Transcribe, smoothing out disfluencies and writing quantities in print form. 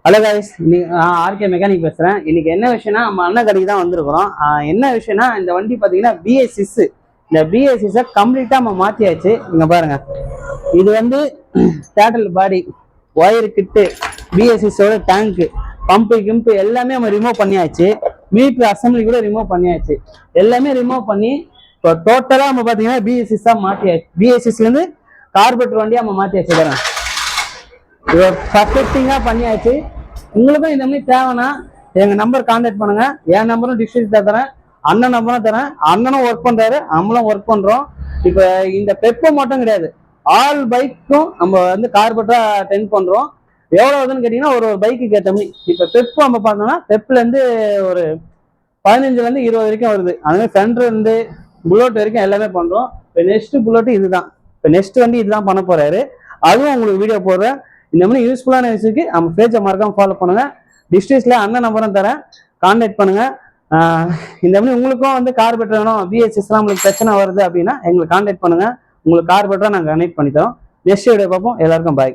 Hello guys, நான் RK mechanic பேசுகிறேன். இன்னைக்கு என்ன விஷயம்னா நம்ம அண்ணன் கடைக்கு தான் வந்திருக்கிறோம். என்ன விஷயம்னா இந்த வண்டி பார்த்தீங்கன்னா BS6. இந்த BS6 கம்ப்ளீட்டாக நம்ம மாற்றியாச்சு. இங்கே பாருங்க, இது வந்து சேட்டல் பாடி, ஒயர் கிட்டு, BS6ஓட டேங்க்கு, பம்பு கிம்பு எல்லாமே நம்ம ரிமூவ் பண்ணியாச்சு. மீட்டர் அசம்பிளி கூட ரிமூவ் பண்ணியாச்சு. எல்லாமே ரிமூவ் பண்ணி இப்போ டோட்டலாக நம்ம பார்த்தீங்கன்னா BS6 மாற்றியாச்சு. BS6லேருந்து கார்பெட் வண்டியாக நம்ம மாற்றியாச்சு. பாருங்க, இது பர்ஃபெக்டிங்காக பண்ணியாச்சு. உங்களுக்கும் இந்த மாதிரி தேவைன்னா எங்க நம்பர் கான்டாக்ட் பண்ணுங்க. என் நம்பரும் டிஸ்ட்ரிக்ட் தரேன், அண்ணன் நம்பரும் தரேன். அண்ணனும் ஒர்க் பண்றாரு, நம்மளும் ஒர்க் பண்றோம். இப்ப இந்த பெப்போ மட்டும் கிடையாது, ஆல் பைக்கும் நம்ம வந்து கார்பெட்டா டென் பண்றோம். எவ்வளவு வருதுன்னு கேட்டீங்கன்னா ஒரு பைக்கு ஏற்ற மாதிரி. இப்ப பெப்பு நம்ம பார்த்தோம்னா பெப்ல இருந்து ஒரு 15ல இருந்து 20 வரைக்கும் வருது. அது மாதிரி சென்டர் இருந்து புல்லட் வரைக்கும் எல்லாமே பண்றோம். இப்போ நெக்ஸ்ட் புல்லட் இதுதான். இப்போ நெக்ஸ்ட் வண்டி இதுதான் பண்ண போறாரு. அதுவும் உங்களுக்கு வீடியோ போடுறேன். இந்த மாதிரி யூஸ்ஃபுல்லான விஷயத்துக்கு நம்ம பேஜை மறக்காம ஃபாலோ பண்ணுங்க. டிஸ்ட்ரிக்ட்ல அண்ணன் நம்பரும் தரேன், கான்டாக்ட் பண்ணுங்க. இந்த மாதிரி உங்களுக்கும் வந்து கார்பெட்டர் வேணும், BS6 உங்களுக்கு பிரச்சனை வருது அப்படின்னா எங்களுக்கு கான்டாக்ட் பண்ணுங்க. உங்களுக்கு கார்பெட்டரா நாங்கள் கனெக்ட் பண்ணி தரோம். நெக்ஸ்ட் வீடியோ பார்ப்போம். எல்லாருக்கும் பாய்.